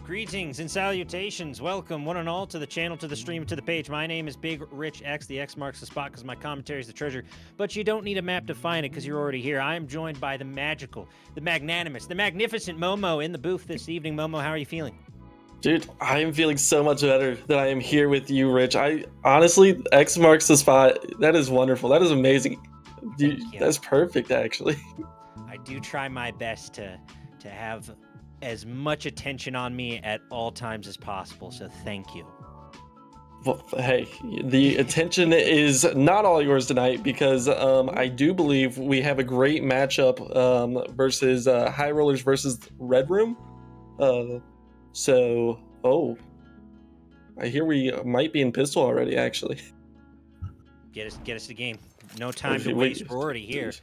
Greetings and salutations. Welcome, one and all, to the channel, to the stream, to the page. My name is Big Rich X. The X marks the spot because my commentary is the treasure. But you don't need a map to find it because you're already here. I am joined by the magical, the magnanimous, the magnificent Momo in the booth this evening. Momo, how are you feeling? Dude, I am feeling so much better that I am here with you, Rich. I honestly, X marks the spot. That is wonderful. That is amazing. That's perfect, actually. I do try my best to have as much attention on me at all times as possible, so thank you. Well, hey, the attention is not all yours tonight because I do believe we have a great matchup versus High Rollers versus Red Room. I hear we might be in pistol already, actually. Get us the game. No time to waste. We're already here.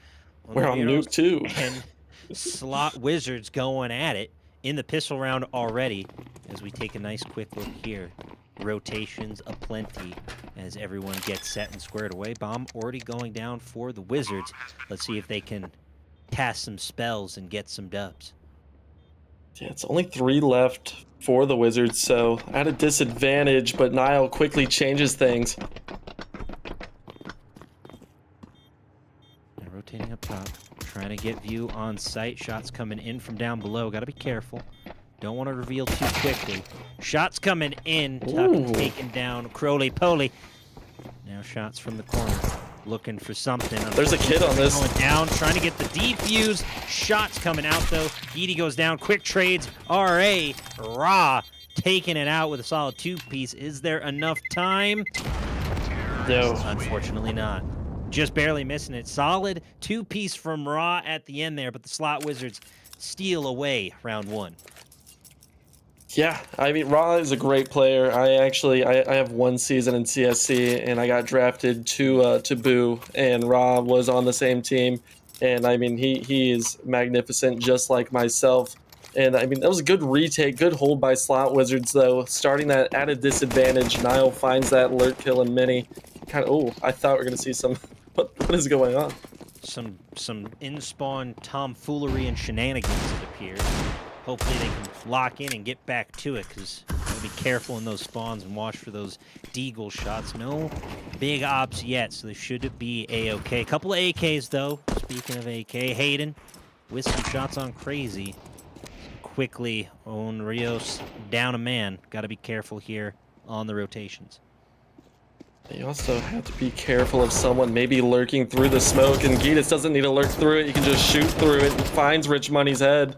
We're on nuke too. And Slot Wizards going at it in the pistol round already as we take a nice quick look here. Rotations aplenty as everyone gets set and squared away. Bomb already going down for the Wizards. Let's see if they can cast some spells and get some dubs. Yeah, it's only 3 left for the Wizards, so at a disadvantage, but Nile quickly changes things. And rotating up top, trying to get view on sight. Shots coming in from down below. Got to be careful. Don't want to reveal too quickly. Shots coming in. Tuck taking down Crowley Poly. Now shots from the corner. Looking for something. There's a kid on this. Going down, trying to get the defuse. Shots coming out though. Edie goes down. Quick trades. RA. Ra taking it out with a solid 2-piece. Is there enough time? No. Unfortunately not. Just barely missing it. Solid 2-piece from Ra at the end there, but the Slot Wizards steal away round 1. Yeah, I mean, Ra is a great player. I have 1 season in CSC, and I got drafted to Boo, and Ra was on the same team. And I mean, he is magnificent, just like myself. And I mean, that was a good retake, good hold by Slot Wizards, though. Starting that at a disadvantage, Nile finds that lurk kill and mini. I thought we were gonna see some. What is going on? Some in-spawn tomfoolery and shenanigans, it appears. Hopefully they can lock in and get back to it, because gotta be careful in those spawns and watch for those deagle shots. No big ops yet, so they should be A-okay. A couple of AKs, though. Speaking of AK, Hayden with some shots on Crazy. Quickly, Onryos down a man. Gotta be careful here on the rotations. You also have to be careful of someone maybe lurking through the smoke, and Gitas doesn't need to lurk through it. You can just shoot through it and finds Rich Money's head.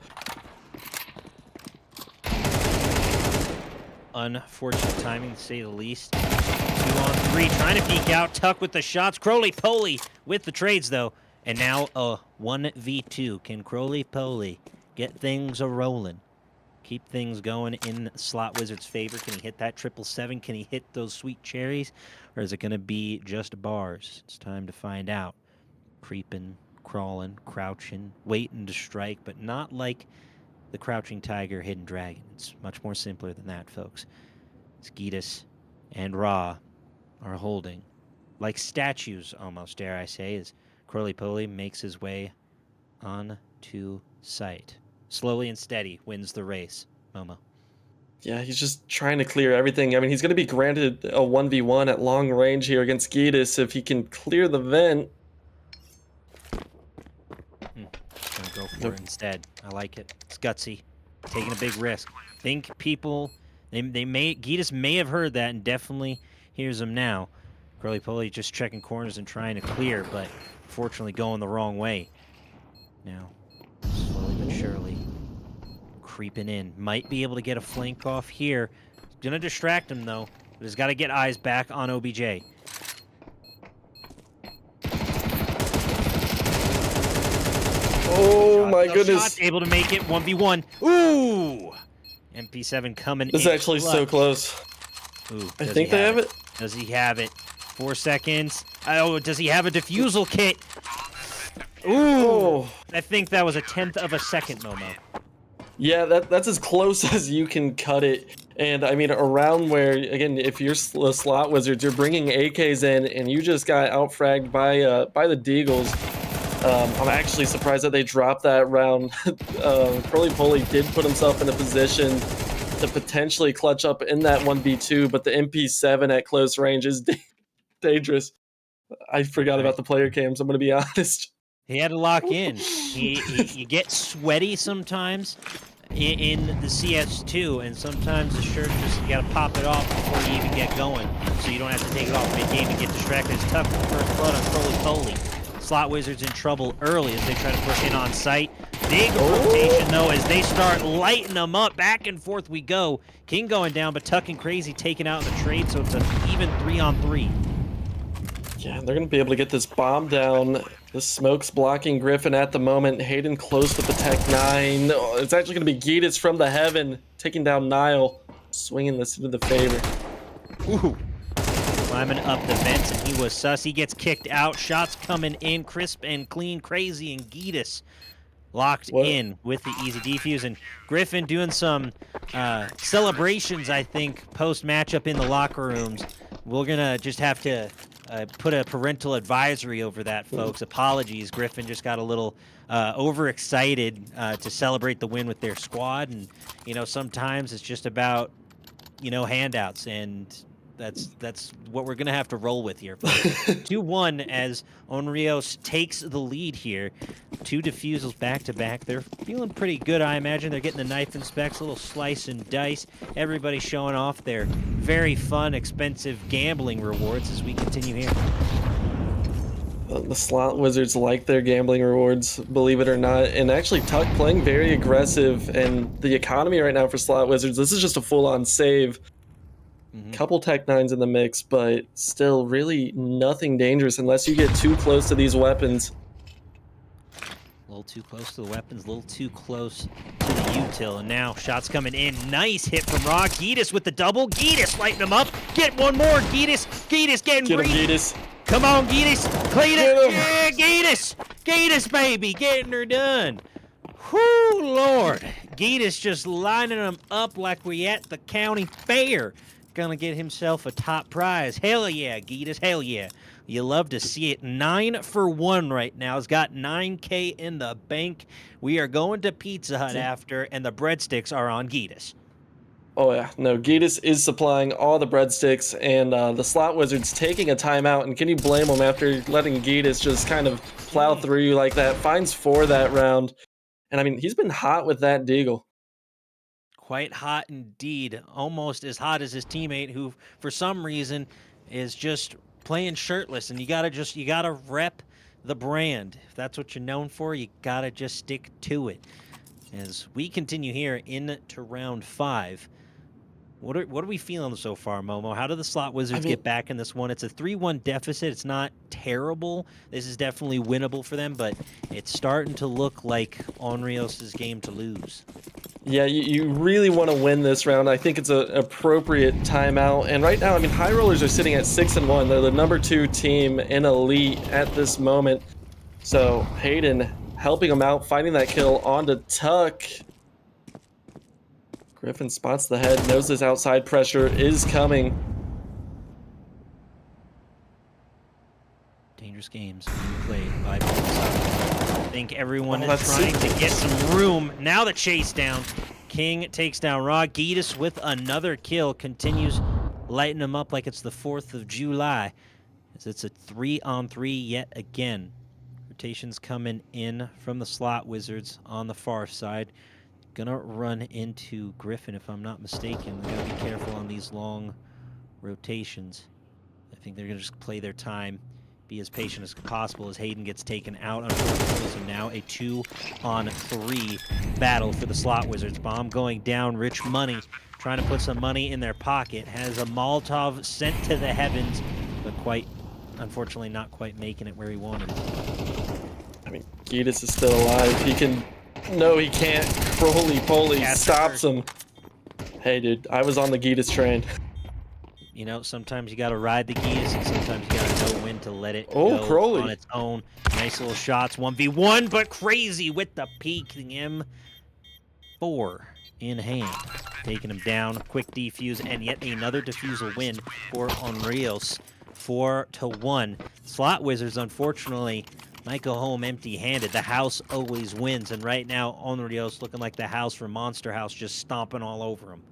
Unfortunate timing, to say the least. 2 on 3, trying to peek out. Tuck with the shots. Crowley Poly with the trades, though. And now a 1v2. Can Crowley Poly get things a-rolling? Keep things going in Slot Wizard's favor? Can he hit that 777? Can he hit those sweet cherries? Or is it going to be just bars? It's time to find out. Creeping, crawling, crouching, waiting to strike, but not like the Crouching Tiger, Hidden Dragon. It's much more simpler than that, folks. Gitas and Ra are holding like statues, almost, dare I say, as Crowley Poly makes his way on to sight. Slowly and steady wins the race. Momo. Yeah, he's just trying to clear everything. I mean, he's going to be granted a 1v1 at long range here against Gitas if he can clear the vent. Gonna go for it instead. I like it. It's gutsy. Taking a big risk. Think people, Gitas may have heard that and definitely hears them now. Crowley Poly just checking corners and trying to clear, but fortunately going the wrong way. Now, slowly but surely, creeping in. Might be able to get a flank off here. Gonna distract him though, but he's got to get eyes back on OBJ. Oh my goodness. Shot, able to make it 1v1. Ooh! MP7 coming in. This is actually so close. Ooh, I think they have it. Does he have it? 4 seconds. Oh, does he have a defusal kit? Ooh! I think that was a 1/10 of a second, Momo. Yeah, that's as close as you can cut it. And I mean, around where, again, if you're Slot Wizards, you're bringing AKs in, and you just got outfragged by the Deagles. I'm actually surprised that they dropped that round. Crowley Poly did put himself in a position to potentially clutch up in that 1v2, but the MP7 at close range is dangerous. I forgot about the player cams, I'm going to be honest. He had to lock in. You get sweaty sometimes in the CS2, and sometimes the shirt just, you gotta pop it off before you even get going, so you don't have to take it off mid-game and get distracted. It's tough with first blood on Crowley. Slot Wizards in trouble early as they try to push in on site. Big rotation, though, as they start lighting them up. Back and forth we go. King going down, but Tuck and Crazy taken out in the trade, so it's an even 3-on-3. Yeah, they're going to be able to get this bomb down. The smoke's blocking Griffin at the moment. Hayden close with the Tech 9. Oh, it's actually going to be Gitas from the heaven, taking down Nile, swinging this into the favor. Ooh. Climbing up the vents, and he was sus. He gets kicked out. Shots coming in, crisp and clean. Crazy and Gitas locked in with the easy defuse. And Griffin doing some celebrations, I think, post-matchup in the locker rooms. We're going to just have to put a parental advisory over that, folks. Apologies. Griffin just got a little overexcited to celebrate the win with their squad. And, you know, sometimes it's just about, you know, handouts, and that's what we're going to have to roll with here. 2-1 as Onryos takes the lead here. 2 defusals back-to-back. They're feeling pretty good, I imagine. They're getting the knife and specs, a little slice and dice. Everybody showing off their very fun, expensive gambling rewards as we continue here. The Slot Wizards like their gambling rewards, believe it or not. And actually, Tuck playing very aggressive. And the economy right now for Slot Wizards, this is just a full-on save. Couple Tech 9s in the mix, but still really nothing dangerous unless you get too close to these weapons. A little too close to the weapons, a little too close to the util. And now shots coming in. Nice hit from Raw. Gitas with the double. Gitas lighting him up. Get one more. Gitas getting greedy. Gitas. Come on, Gitas. Clean it. Yeah, Gitas. Gitas, baby. Getting her done. Whoo, Lord. Gitas just lining them up like we at the county fair. Gonna get himself a top prize. Hell yeah, Gitas, hell yeah. You love to see it. 9 for 1 right now. He's got $9K in the bank. We are going to Pizza Hut after, and the breadsticks are on Gitas. Oh yeah, no, Gitas is supplying all the breadsticks, and the Slot Wizards taking a timeout, and can you blame them after letting Gitas just kind of plow through you like that? Finds 4 that round, and I mean, he's been hot with that deagle. Quite hot indeed. Almost as hot as his teammate, who for some reason is just playing shirtless. And you gotta rep the brand. If that's what you're known for, you gotta just stick to it. As we continue here into round 5. What are we feeling so far, Momo? How do the Slot Wizards get back in this one? It's a 3-1 deficit. It's not terrible. This is definitely winnable for them, but it's starting to look like Onryos' game to lose. Yeah, you really want to win this round. I think it's an appropriate timeout. And right now, I mean, High Rollers are sitting at 6-1. They're the number 2 team in Elite at this moment. So Hayden helping them out, finding that kill onto Tuck. Griffin spots the head, knows this outside pressure is coming. Dangerous games being played by both sides. I think everyone is trying to get some room. Now the chase down. King takes down Raw. Gitas with another kill. Continues lighting him up like it's the 4th of July. As it's a 3-on-3 yet again. Rotations coming in from the Slot Wizards on the far side. Gonna run into Griffin if I'm not mistaken. We gotta be careful on these long rotations. I think they're gonna just play their time, be as patient as possible as Hayden gets taken out. Unfortunately, so now a 2-on-3 battle for the Slot Wizards. Bomb going down, Rich Money trying to put some money in their pocket. Has a Molotov sent to the heavens, but unfortunately not quite making it where he wanted. I mean, Gitas is still alive. He can... No, he can't. Crowley stops him. Hey, dude, I was on the Gitas train. You know, sometimes you got to ride the Gitas, and sometimes you got to know when to let it go Crowley on its own. Nice little shots, 1v1, but Crazy with the peak. The M4 in hand, taking him down. Quick defuse, and yet another defusal win for Onryos. 4-1. Slot Wizards, unfortunately, might go home empty-handed. The house always wins, and right now, Onryos looking like the house from Monster House, just stomping all over him.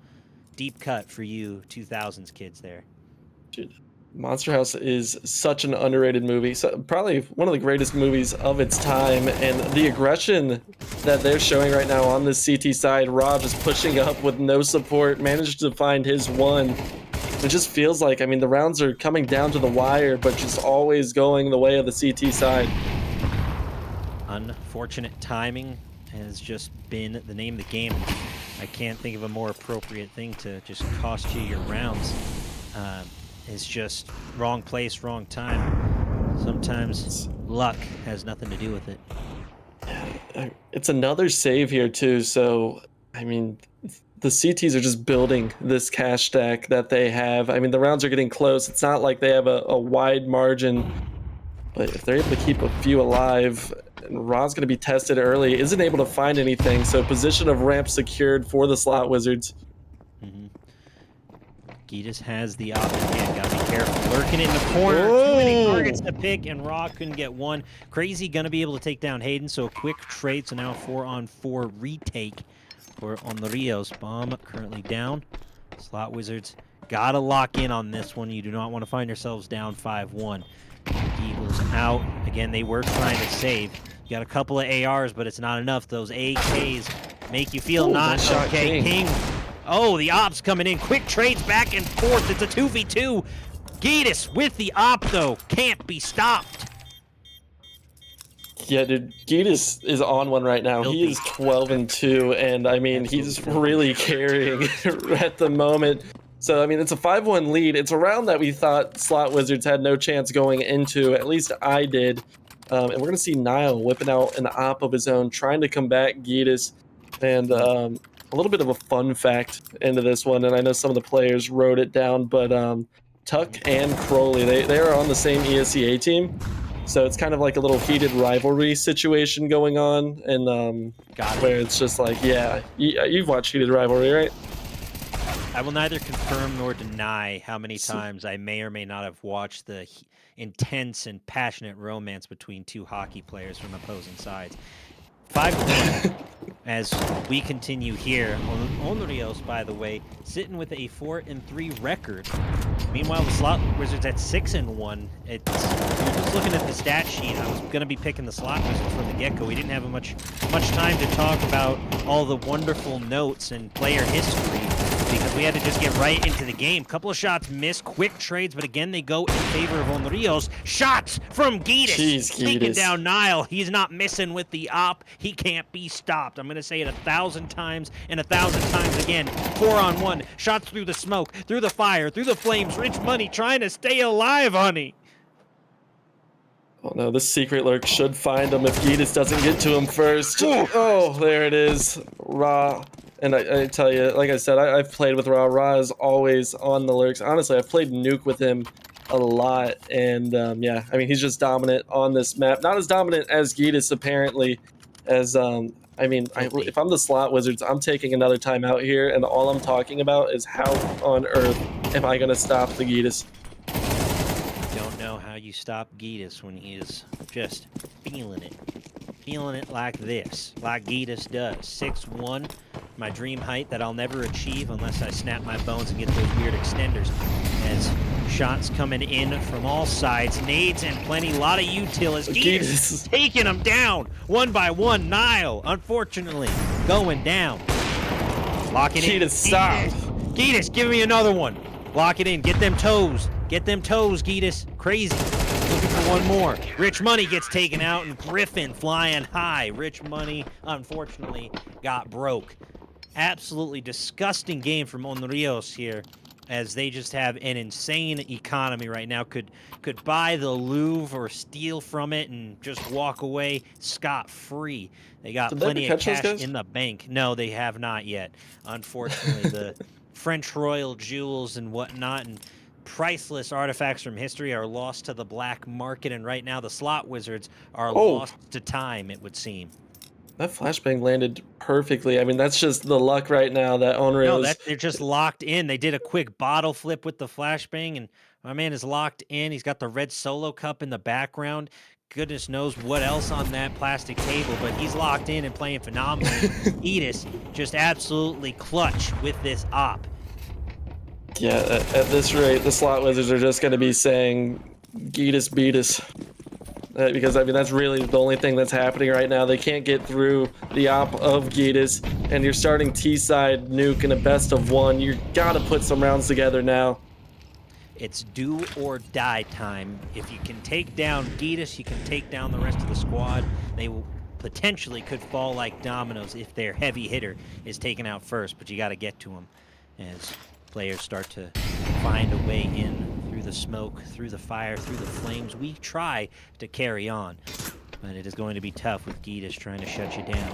deep cut for you 2000s kids there. Dude, Monster House is such an underrated movie. So, probably one of the greatest movies of its time. And the aggression that they're showing right now on this CT side, Rob just pushing up with no support, managed to find his one. It just feels like, I mean, the rounds are coming down to the wire, but just always going the way of the CT side. Unfortunate timing has just been the name of the game. I can't think of a more appropriate thing to just cost you your rounds. It's just wrong place, wrong time. Sometimes luck has nothing to do with it. It's another save here too, so I mean the CTs are just building this cash stack that they have. I mean the rounds are getting close. It's not like they have a wide margin, but if they're able to keep a few alive, and Ra's going to be tested early, isn't able to find anything, so position of ramp secured for the Slot Wizards. Gitas has the option again. Gotta be careful. Lurking in the corner. Too many targets to pick, and Raw couldn't get one. Crazy gonna be able to take down Hayden, so a quick trade. So now 4-on-4 retake for Onryos. Bomb currently down. Slot Wizards gotta lock in on this one. You do not want to find yourselves down 5-1. Eagles out. Again, they were trying to save. You got a couple of ARs, but it's not enough. Those AKs make you feel not okay. King. Oh, the ops coming in. Quick trades back and forth. It's a 2v2. Gitas with the op, though. Can't be stopped. Yeah, dude, Gitas is on one right now. He is 12-2, and I mean, he's really carrying at the moment. So, I mean, it's a 5-1 lead. It's a round that we thought Slot Wizards had no chance going into. At least I did. And we're going to see Nile whipping out an op of his own, trying to combat Gitas. And a little bit of a fun fact into this one, and I know some of the players wrote it down, but Tuck and Crowley, they are on the same ESEA team. So it's kind of like a little heated rivalry situation going on, and where it's just like, yeah, you've watched Heated Rivalry, right? I will neither confirm nor deny how many times I may or may not have watched the intense and passionate romance between two hockey players from opposing sides. 5-1 as we continue here. Onryos, by the way, sitting with a 4-3 record. Meanwhile, the Slot Wizards at 6-1. You're just looking at the stat sheet. I was going to be picking the Slot Wizards from the get-go. We didn't have much time to talk about all the wonderful notes and player history because we had to just get right into the game. Couple of shots missed, quick trades, but again, they go in favor of Onryos. Shots from Gitas, taking down Nile. He's not missing with the op. He can't be stopped. I'm going to say it 1,000 times and 1,000 times again. 4-on-1, shots through the smoke, through the fire, through the flames. Rich Money trying to stay alive, honey. Oh no, this secret lurk should find him if Gitas doesn't get to him first. Oh, there it is. Ra. And I tell you, like I said, I've played with Ra. Ra is always on the lurks. Honestly, I've played Nuke with him a lot. And yeah, I mean, he's just dominant on this map. Not as dominant as Gitas, apparently. As, I mean, if I'm the Slot Wizards, I'm taking another time out here. And all I'm talking about is how on earth am I going to stop the Gitas? Don't know how you stop Gitas when he is just feeling it. Feeling it like this, like Gitas does. 6'1", my dream height that I'll never achieve unless I snap my bones and get those weird extenders. As shots coming in from all sides, nades and plenty, a lot of util as Gitas taking them down one by one. Nile, unfortunately, going down. Lock it in. Gitas, stop. Gitas, give me another one. Lock it in. Get them toes. Get them toes, Gitas. Crazy. Looking for one more. Rich Money gets taken out, and Griffin flying high. Rich Money, unfortunately, got broke. Absolutely disgusting game from Onryos here, as they just have an insane economy right now. Could buy the Louvre or steal from it and just walk away scot-free. They got plenty of cash in the bank. No, they have not yet. Unfortunately, the French royal jewels and whatnot and priceless artifacts from history are lost to the black market, and right now the Slot Wizards are lost to time, it would seem. That flashbang landed perfectly. I mean, that's just the luck right now that Onryos... No, they're just locked in. They did a quick bottle flip with the flashbang, and my man is locked in. He's got the red solo cup in the background. Goodness knows what else on that plastic table, but he's locked in and playing phenomenally. Edis just absolutely clutch with this op. Yeah, at this rate, the slot wizards are just going to be saying, Gitas beat us. Because, I mean, that's really the only thing that's happening right now. They can't get through the op of Gitas, and you're starting T-side nuke in a best of one. You got to put some rounds together now. It's do or die time. If you can take down Gitas, you can take down the rest of the squad. They will potentially could fall like dominoes if their heavy hitter is taken out first, but you got to get to them as players start to find a way in through the smoke, through the fire, through the flames. We try to carry on, but it is going to be tough with Gitas trying to shut you down.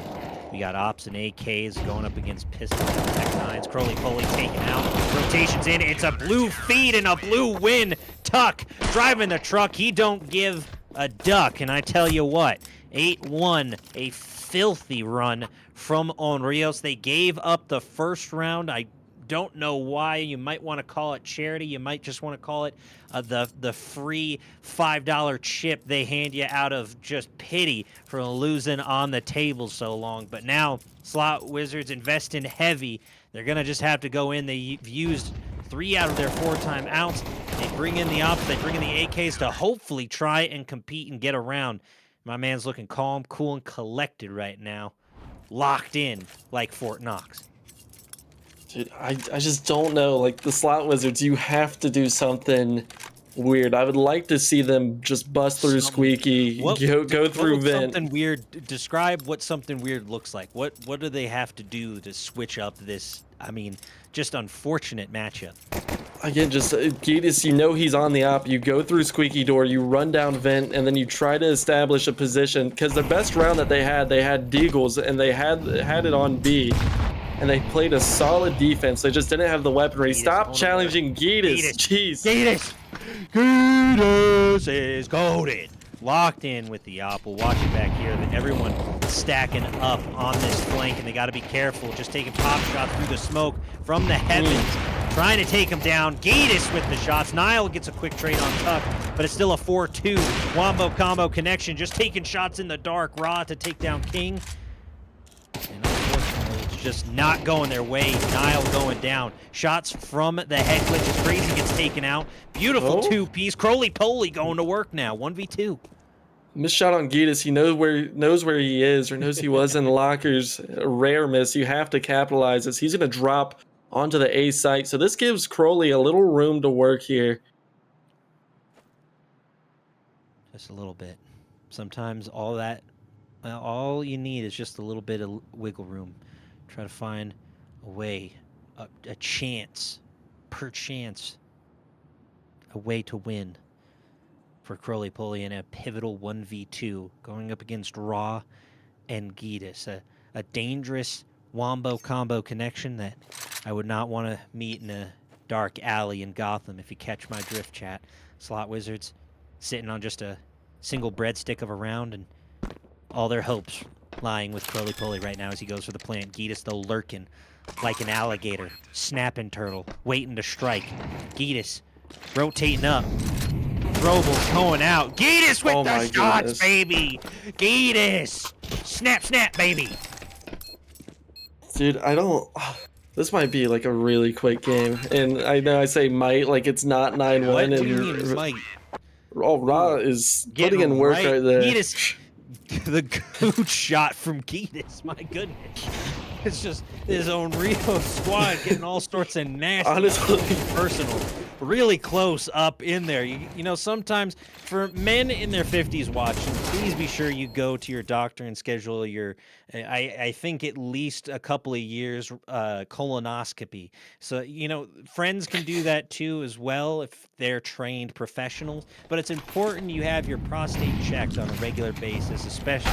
We got Ops and AKs going up against Pistols and Tech 9s. Crowley-Poley taken out. Rotations in. It's a blue feed and a blue win. Tuck driving the truck. He don't give a duck. And I tell you what, 8-1, a filthy run from Onryos. They gave up the first round. I don't know why. You might want to call it charity. You might just want to call it the free $5 chip they hand you out of just pity for losing on the table so long. But now slot wizards invest in heavy. They're gonna just have to go in. They've used 3 out of their 4 timeouts. They bring in the ops. They bring in the AKs to hopefully try and compete and get around. My man's looking calm, cool, and collected right now, locked in like Fort Knox. Dude, I just don't know. Like, the slot wizards, you have to do something weird. I would like to see them just bust through Squeaky, go through Vent. Something weird. Describe what something weird looks like. What do they have to do to switch up this, I mean, just unfortunate matchup? Again, just Gitas, you know he's on the op. You go through Squeaky Door, you run down Vent, and then you try to establish a position. Because the best round that they had Deagles, and they had it on B. And they played a solid defense. They just didn't have the weaponry. Stop challenging Gitas. Jeez. Gitas is goated. Locked in with the op. We'll watch it back here. Everyone stacking up on this flank, and they got to be careful. Just taking pop shots through the smoke from the heavens. Trying to take him down. Gitas with the shots. Nile gets a quick trade on Tuck, but it's still a 4-2 wombo combo connection. Just taking shots in the dark. Raw to take down King. And unfortunately, it's just not going their way. Nile going down. Shots from the head glitch as Crazy gets taken out. Beautiful 2-piece. Crowley-Poley going to work now. 1v2. Missed shot on Gitas. He knows where he is, or knows he was in the lockers. A rare miss. You have to capitalize this. He's going to drop onto the A site. So this gives Crowley a little room to work here. Just a little bit. Sometimes all you need is just a little bit of wiggle room. Try to find a way, a chance, perchance, a way to win for Crowley-Poley in a pivotal 1v2 going up against Raw and Gitas. A dangerous wombo combo connection that I would not want to meet in a dark alley in Gotham, if you catch my drift, chat. Slot wizards sitting on just a single breadstick of a round, and all their hopes lying with Crowley-Poley right now as he goes for the plant. Gitas, though, lurking like an alligator, snapping turtle, waiting to strike. Gitas rotating up. Robles going out. Gitas with the shots, baby! Gitas! Snap, snap, baby! Dude, this might be like a really quick game. And I know I say might, like it's not 9-1. What do you mean might? Oh, Ra is putting in work right there. Gitas, the good shot from Gitas, my goodness. It's just his own Rio squad getting all sorts of nasty, honestly, personal, really close up in there. You know, sometimes for men in their 50s watching, please be sure you go to your doctor and schedule your, I think at least a couple of years colonoscopy. So, you know, friends can do that too as well if they're trained professionals. But it's important you have your prostate checked on a regular basis, especially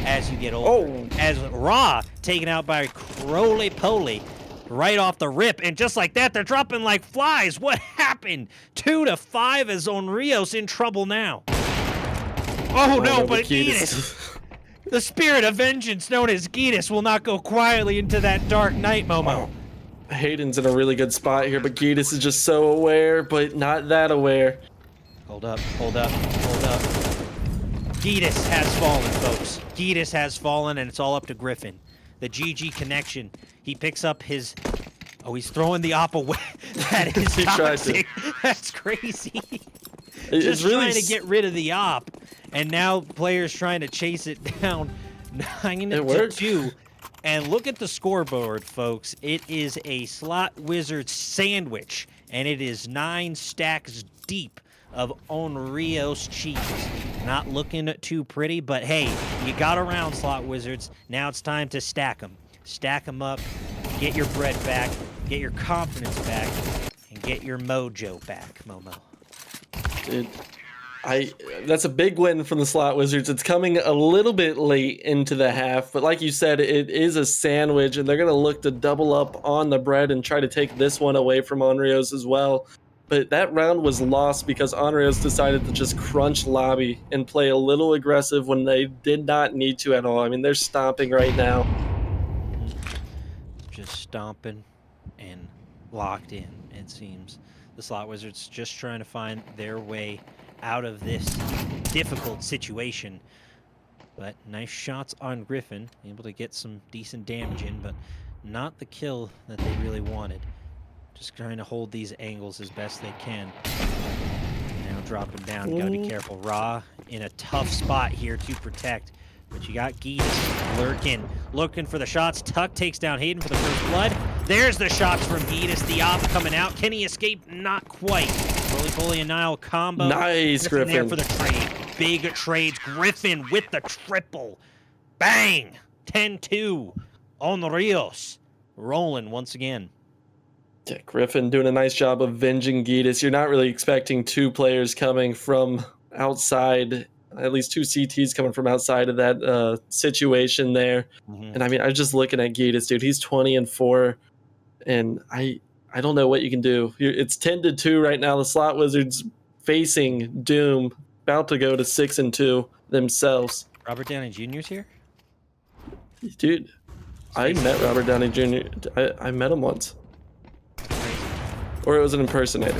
as you get older. Oh. As Raw taken out by Crowley-Poley right off the rip, and just like that, they're dropping like flies. What happened? 2-5 as Onryos in trouble now. Oh no, but Gitas, the spirit of vengeance known as Gitas, will not go quietly into that dark night, Momo. Hayden's in a really good spot here, but Gitas is just so aware, but not that aware. Hold up, hold up, hold up. Gitas has fallen, folks. Gitas has fallen, and it's all up to Griffin. The GG connection. He picks up his Oh, he's throwing the op away. That is He tried to. toxic. That's crazy. It's Just really trying to get rid of the op, and now players trying to chase it down 9-2. And look at the scoreboard, folks. It is a Slot Wizard sandwich, and it is 9 stacks deep of Onryos cheese. Not looking too pretty, but hey, you got around, Slot Wizards. Now it's time to stack them. Stack them up, get your bread back, get your confidence back, and get your mojo back, Momo. Dude, that's a big win from the Slot Wizards. It's coming a little bit late into the half, but like you said, it is a sandwich, and they're going to look to double up on the bread and try to take this one away from Onryos as well. But that round was lost because Onryos decided to just crunch lobby and play a little aggressive when they did not need to at all. I mean, they're stomping right now. Just stomping and locked in, it seems. The Slot Wizards just trying to find their way out of this difficult situation. But nice shots on Griffin, able to get some decent damage in, but not the kill that they really wanted. Just trying to hold these angles as best they can. Now dropping down, gotta be careful. Ra in a tough spot here to protect. But you got Geetus looking for the shots. Tuck takes down Hayden for the first blood. There's the shots from Geetus. The op coming out. Can he escape? Not quite. Roly-poly and Nile combo. Nice, Griffin. There for the trade. Big trades. Griffin with the triple. Bang! 10-2. Onryos rolling once again. Yeah, Griffin doing a nice job of avenging Geetus. You're not really expecting two players coming from outside, at least two CTs coming from outside of that situation there. And I mean, I'm just looking at Geetus, dude. He's 20-4, and I don't know what you can do. It's 10-2 right now. The Slot Wizards facing Doom, about to go to 6-2 themselves. Robert Downey Jr.'s here? Dude, I met Robert Downey Jr. I met him once. Or it was an impersonator.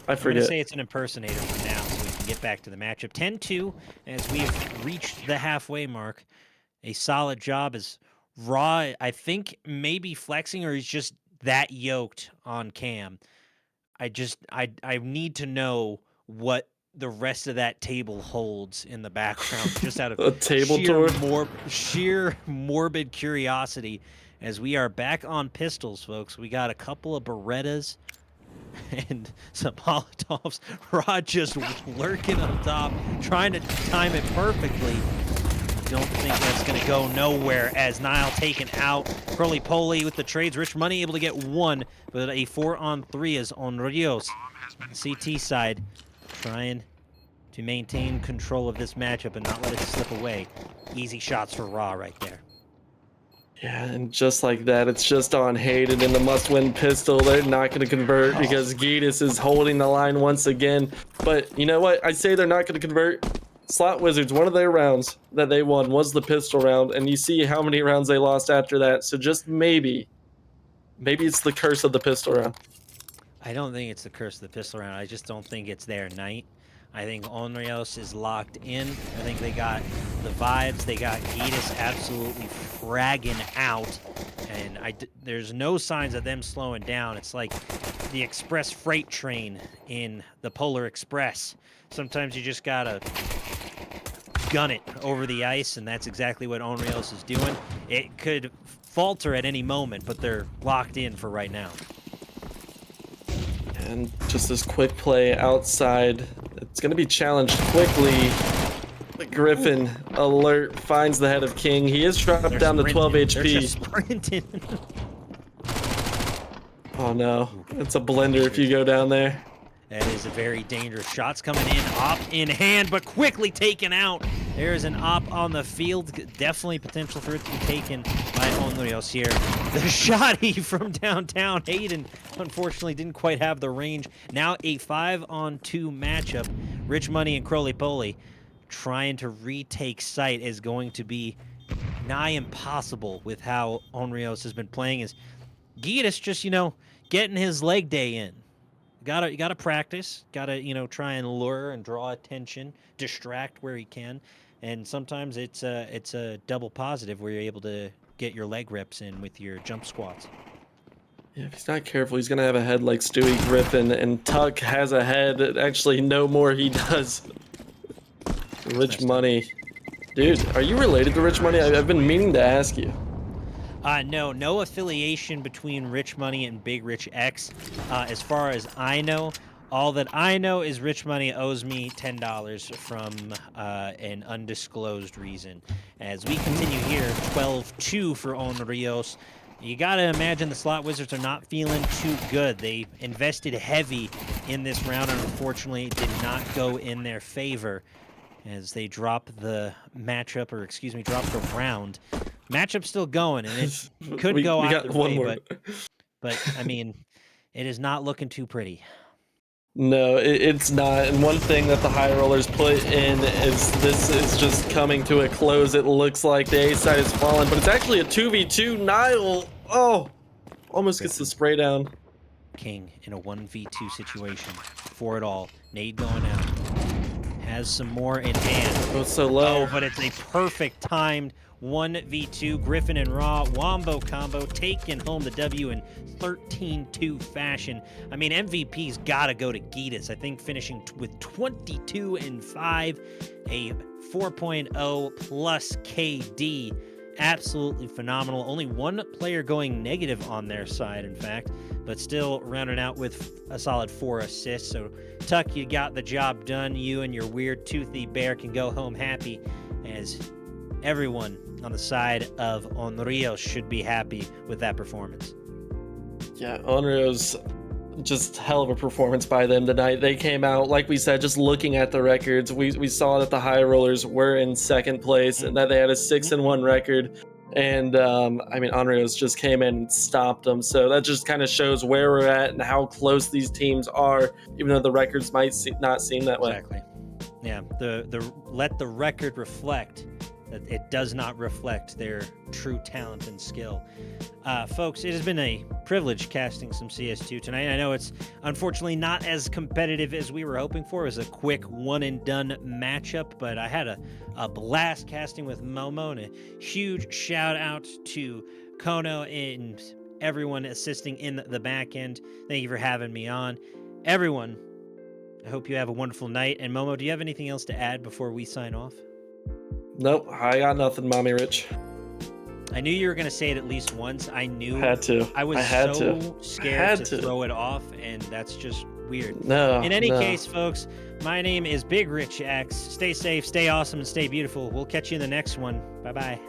I forget. I'm going to say it's an impersonator for now, so we can get back to the matchup. 10-2 as we have reached the halfway mark. A solid job as Raw, I think, maybe flexing, or he's just that yoked on cam. I need to know what the rest of that table holds in the background, just out of a table tour? Sheer morbid curiosity. As we are back on pistols, folks. We got a couple of Berettas and some Molotovs. Rod just lurking on top, trying to time it perfectly. Don't think that's going to go nowhere as Nile taken out. Roly-poly with the trades. Rich Money able to get one, but a 4-on-3 is Onryos. CT side trying to maintain control of this matchup and not let it slip away. Easy shots for Raw right there. Yeah, and just like that, it's just on Hayden in the must-win pistol. They're not going to convert because Geetus is holding the line once again. But you know what? I say they're not going to convert. Slot Wizards, one of their rounds that they won was the pistol round, and you see how many rounds they lost after that. So just maybe it's the curse of the pistol round. I don't think it's the curse of the pistol round. I just don't think it's their night. I think Onryos is locked in. I think they got the vibes. They got Geetus absolutely fragging out. And there's no signs of them slowing down. It's like the express freight train in the Polar Express. Sometimes you just gotta gun it over the ice, and that's exactly what Onryos is doing. It could falter at any moment, but they're locked in for right now. And just this quick play outside. It's going to be challenged quickly. Griffin alert finds the head of King. He is dropped down to 12 HP. They're just sprinting. Oh no, it's a blender if you go down there. That is a very dangerous shots coming in. Op in hand, but quickly taken out. There's an op on the field. Definitely potential for it to be taken by Onryos here. The shotty from downtown. Hayden, unfortunately, didn't quite have the range. Now a 5-on-2 matchup. Rich Money and Roly-poly trying to retake site is going to be nigh impossible with how Onryos has been playing. Is Geetus just, getting his leg day in. You gotta practice. Gotta, try and lure and draw attention, distract where he can. And sometimes it's a double positive where you're able to get your leg reps in with your jump squats. Yeah, if he's not careful, he's gonna have a head like Stewie Griffin, and Tuck has a head. Actually, no more he does. Rich Money. Dude, are you related to Rich Money? I've been meaning to ask you. No affiliation between Rich Money and Big Rich X. As far as I know, all that I know is Rich Money owes me $10 from an undisclosed reason. As we continue here, 12-2 for Onryos. You gotta imagine the Slot Wizards are not feeling too good. They invested heavy in this round, and unfortunately, it did not go in their favor as they drop the matchup, or excuse me, drop the round. Matchup's still going, and it could go we either got one way, more. but I mean, it is not looking too pretty. No, it's not. And one thing that the high rollers put in is this is just coming to a close. It looks like the A side has fallen, but it's actually a 2v2. Nile, oh, almost gets the spray down. King in a 1v2 situation for it all. Nade going out. Has some more in hand. Oh, it's so low. Oh, but it's a perfect timed 1v2. Griffin and Raw wombo combo taking home the W in 13-2 fashion. I mean, MVP's got to go to Gitas. I think finishing with 22-5, a 4.0 plus KD. Absolutely phenomenal. Only one player going negative on their side, in fact, but still rounded out with a solid 4 assists. So, Tuck, you got the job done. You and your weird toothy bear can go home happy, as everyone on the side of Onryos should be happy with that performance. Yeah, Onryos, just hell of a performance by them tonight. They came out, like we said, just looking at the records. We saw that the high rollers were in second place and that they had a 6-1 record. And I mean, Onryos just came in and stopped them. So that just kind of shows where we're at and how close these teams are, even though the records might not seem that way. Exactly. Yeah. Let the record reflect that it does not reflect their true talent and skill. Folks, it has been a privilege casting some CS2 tonight. I know it's unfortunately not as competitive as we were hoping for. It was a quick one-and-done matchup, but I had a blast casting with Momo, and a huge shout-out to Kono and everyone assisting in the back end. Thank you for having me on. Everyone, I hope you have a wonderful night. And Momo, do you have anything else to add before we sign off? Nope, I got nothing, Mommy Rich. I knew you were going to say it at least once. I knew. Had to. I was so scared to throw it off, and that's just weird. No. In any case, folks, my name is Big Rich X. Stay safe, stay awesome, and stay beautiful. We'll catch you in the next one. Bye-bye.